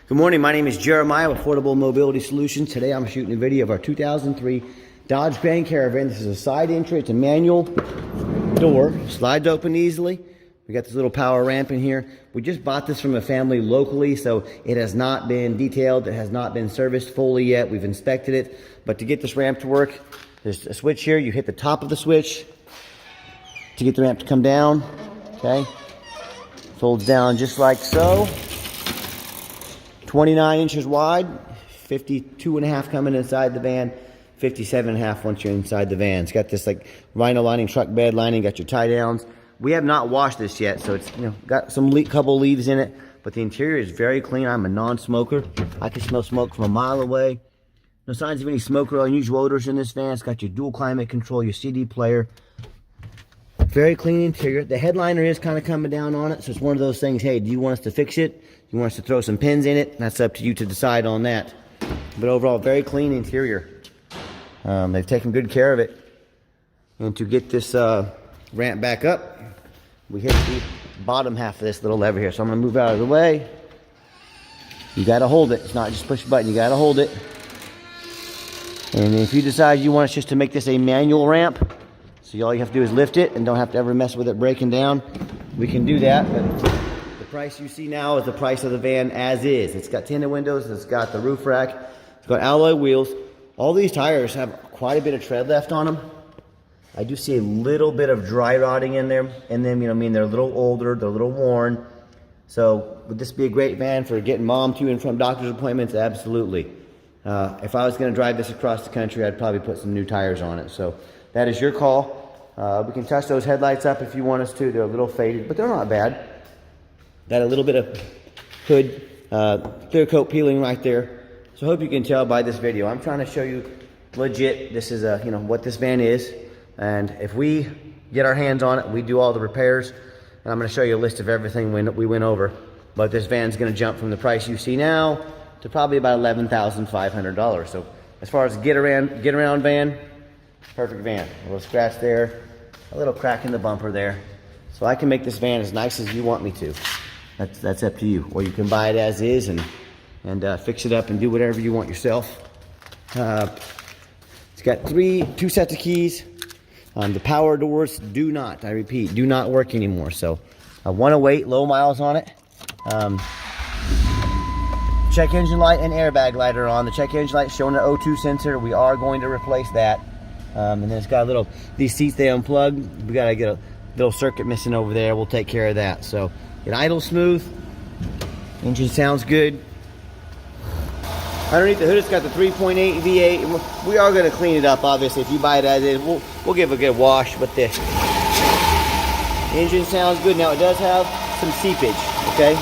Good morning, my name is Jeremiah with Affordable Mobility Solutions. Today I'm shooting a video of our 2003 Dodge Grand Caravan. This is a side entry, it's a manual door, slides open easily. We got this little power ramp in here. We just bought this from a family locally, so it has not been detailed, it has not been serviced fully yet. We've inspected it, but to get this ramp to work, there's a switch here. You hit the top of the switch to get the ramp to come down, okay? Folds down just like so. 29 inches wide, 52.5 coming inside the van, 57.5 once you're inside the van. It's got this like vinyl lining, truck bed lining, got your tie downs. We have not washed this yet, so it's got some couple leaves in it, but the interior is very clean. I'm a non-smoker. I can smell smoke from a mile away. No signs of any smoke or unusual odors in this van. It's got your dual climate control, your CD player. Very clean interior. The headliner is kind of coming down on it, so it's one of those things, hey, do you want us to fix it? Do you want us to throw some pins in it? That's up to you to decide on that. But overall, very clean interior. They've taken good care of it. And to get this ramp back up, we hit the bottom half of this little lever here. So I'm going to move out of the way. You got to hold it. It's not just push a button. You got to hold it. And if you decide you want us just to make this a manual ramp, so all you have to do is lift it and don't have to ever mess with it breaking down, we can do that. But the price you see now is the price of the van as is. It's got tinted windows, it's got the roof rack, it's got alloy wheels. All these tires have quite a bit of tread left on them. I do see a little bit of dry rotting in there, and then they're a little older, they're a little worn. So would this be a great van for getting mom to and from doctor's appointments? Absolutely. If I was going to drive this across the country, I'd probably put some new tires on it. So that is your call. We can touch those headlights up if you want us to. They're a little faded, but they're not bad. Got a little bit of hood clear coat peeling right there. So I hope you can tell by this video, I'm trying to show you legit. This is what this van is, and if we get our hands on it, we do all the repairs. And I'm going to show you a list of everything we went over. But this van's going to jump from the price you see now to probably about $11,500. So as far as get around van, perfect van. A little scratch there, a little crack in the bumper there. So I can make this van as nice as you want me to. That's up to you. Or you can buy it as is and fix it up and do whatever you want yourself. It's got two sets of keys. The power doors do not, I repeat, do not work anymore. So 108, low miles on it. Check engine light and airbag light are on. The check engine light showing an O2 sensor. We are going to replace that. And then it's got these seats they unplug. We gotta get a little circuit missing over there. We'll take care of that. So it idles smooth. Engine sounds good. Underneath the hood, it's got the 3.8 V8. We are gonna clean it up, obviously. If you buy it as is, we'll give it a good wash. But the engine sounds good. Now it does have some seepage, okay?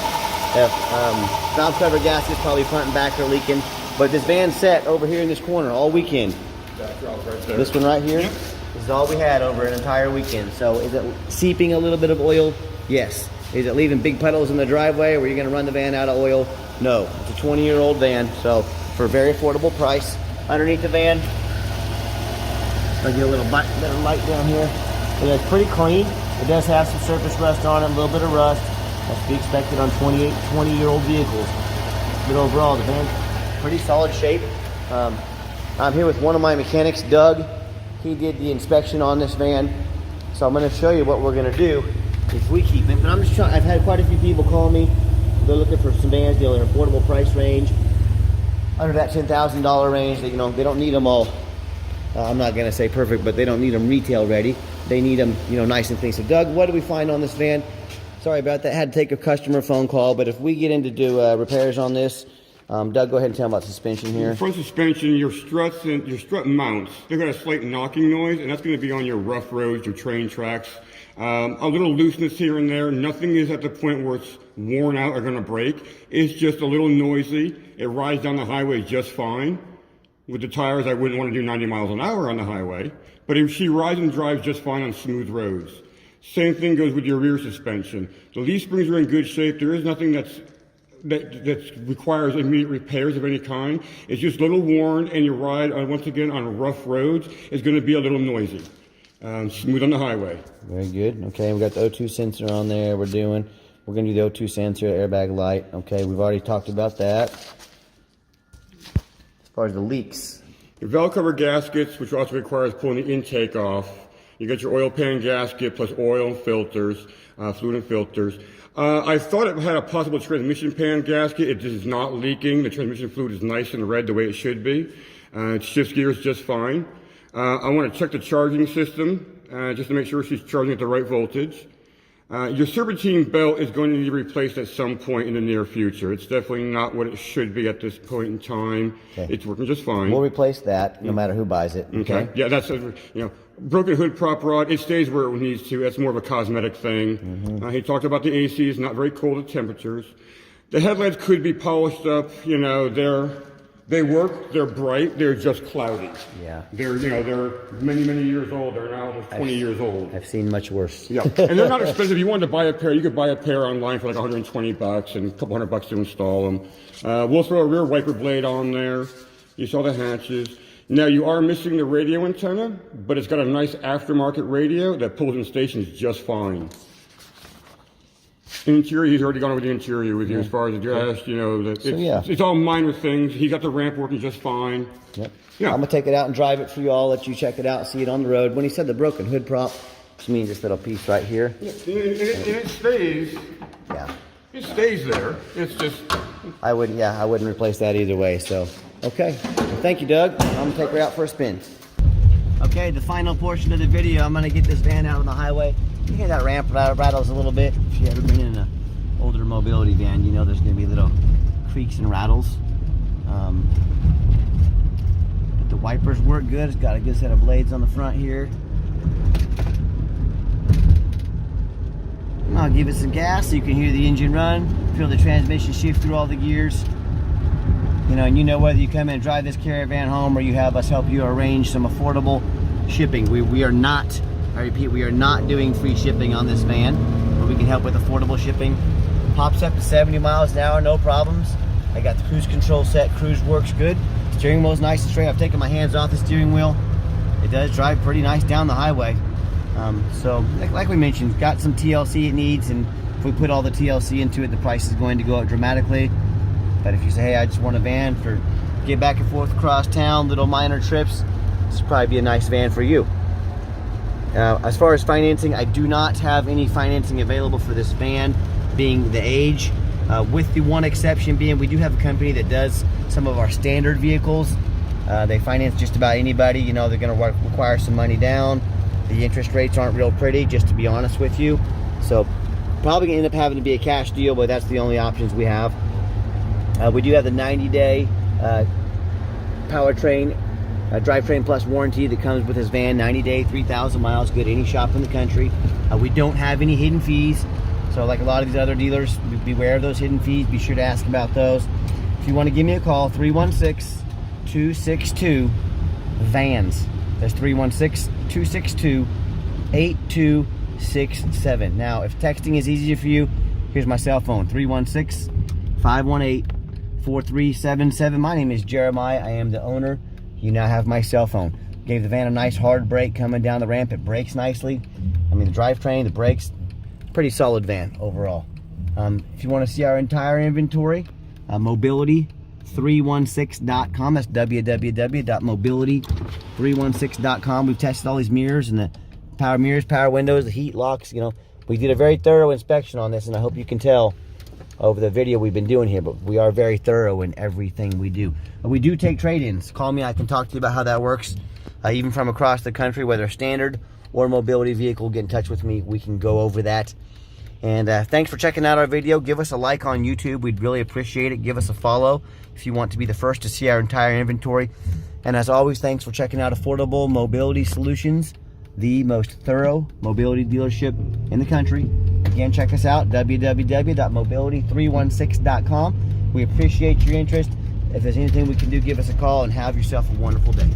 Valve cover gaskets probably front and back are leaking. But this van's set over here in this corner all weekend. Right, this one right here, yep. This is all we had over an entire weekend. So is it seeping a little bit of oil? Yes. Is it leaving big puddles in the driveway where you're going to run the van out of oil? No. It's a 20-year-old van, so for a very affordable price. Underneath the van, I'll get a little light down here. It's pretty clean. It does have some surface rust on it, a little bit of rust. That's to be expected on 20-year-old vehicles. But overall, the van's pretty solid shape. I'm here with one of my mechanics, Doug. He did the inspection on this van. So I'm going to show you what we're going to do if we keep it. But I'm just trying, I've had quite a few people call me. They're looking for some vans dealing in an affordable price range. Under that $10,000 range, they don't need them all. I'm not going to say perfect, but they don't need them retail ready. They need them, nice and clean. So Doug, what do we find on this van? Sorry about that. I had to take a customer phone call, but if we get in to do repairs on this, Doug, go ahead and tell them about suspension here. Front suspension, your struts and your strut mounts, they're got a slight knocking noise, and that's going to be on your rough roads, your train tracks. A little looseness here and there. Nothing is at the point where it's worn out or going to break. It's just a little noisy. It rides down the highway just fine. With the tires, I wouldn't want to do 90 miles an hour on the highway, but if she rides and drives just fine on smooth roads. Same thing goes with your rear suspension. The leaf springs are in good shape. There is nothing that requires immediate repairs of any kind. It's just a little worn, and your ride, once again, on rough roads is going to be a little noisy. Smooth on the highway. Very good. Okay, we got the O2 sensor on there. We're doing We're going to do the O2 sensor, airbag light. Okay, we've already talked about that. As far as the leaks. Your valve cover gaskets, which also requires pulling the intake off. You got your oil pan gasket plus oil and filters, fluid and filters. I thought it had a possible transmission pan gasket. It is not leaking. The transmission fluid is nice and red the way it should be. It shifts gears just fine. I want to check the charging system just to make sure she's charging at the right voltage. Your serpentine belt is going to need replaced at some point in the near future. It's definitely not what it should be at this point in time. Okay. It's working just fine. We'll replace that no matter who buys it. Okay. Yeah, that's broken hood prop rod. It stays where it needs to. That's more of a cosmetic thing. He talked about the ACs, not very cold at temperatures. The headlights could be polished up. They work. They're bright. They're just cloudy. Yeah. They're many years old. They're now almost 20 years old. I've seen much worse. Yeah, and they're not expensive. If you wanted to buy a pair, you could buy a pair online for like $120 and a couple $100 to install them. We'll throw a rear wiper blade on there. You saw the hatches. Now you are missing the radio antenna, but it's got a nice aftermarket radio that pulls in stations just fine. Interior, he's already gone over the interior with you as far as the dash, it's all minor things. He got the ramp working just fine. Yep. Yeah. I'm going to take it out and drive it for you all, let you check it out, see it on the road. When he said the broken hood prop, just means this little piece right here. Yeah. And it stays. Yeah. It stays there. It's just... I wouldn't replace that either way, so. Okay. Well, thank you, Doug. I'm going to take her out for a spin. Okay, the final portion of the video, I'm going to get this van out on the highway. You hear that ramp rattles a little bit. If you've ever been in an older mobility van, you know there's going to be little creaks and rattles. But the wipers work good. It's got a good set of blades on the front here. I'll give it some gas so you can hear the engine run, feel the transmission shift through all the gears. And you know whether you come in and drive this Caravan home or you have us help you arrange some affordable shipping. We are not, I repeat, we are not doing free shipping on this van, but we can help with affordable shipping. Pops up to 70 miles an hour, no problems. I got the cruise control set, cruise works good. Steering wheel's nice and straight. I've taken my hands off the steering wheel. It does drive pretty nice down the highway. So like we mentioned, got some TLC it needs, and if we put all the TLC into it, the price is going to go up dramatically. But if you say, hey, I just want a van for get back and forth across town, little minor trips, this would probably be a nice van for you. As far as financing, I do not have any financing available for this van, being the age, with the one exception being we do have a company that does some of our standard vehicles. They finance just about anybody. They're going to require some money down. The interest rates aren't real pretty, just to be honest with you. So probably going to end up having to be a cash deal, but that's the only options we have. We do have the 90-day powertrain, drivetrain plus warranty that comes with this van. 90-day, 3,000 miles, good any shop in the country. We don't have any hidden fees. So like a lot of these other dealers, beware of those hidden fees. Be sure to ask about those. If you want to give me a call, 316-262-VANS. That's 316-262-8267. Now, if texting is easier for you, here's my cell phone, 316-518-4377. My name is Jeremiah. I am the owner. You now have my cell phone. Gave the van a nice hard brake coming down the ramp. It brakes nicely. The drivetrain, the brakes, pretty solid van overall. If you want to see our entire inventory, mobility316.com. That's www.mobility316.com. We've tested all these mirrors and the power mirrors, power windows, the heat locks. We did a very thorough inspection on this, and I hope you can tell over the video we've been doing here, but we are very thorough in everything we do. We do take trade-ins. Call me, I can talk to you about how that works. Even from across the country, whether standard or mobility vehicle, get in touch with me. We can go over that. And thanks for checking out our video. Give us a like on YouTube. We'd really appreciate it. Give us a follow if you want to be the first to see our entire inventory. And as always, thanks for checking out Affordable Mobility Solutions, the most thorough mobility dealership in the country. Again, check us out, www.mobility316.com. We appreciate your interest. If there's anything we can do, give us a call, and have yourself a wonderful day.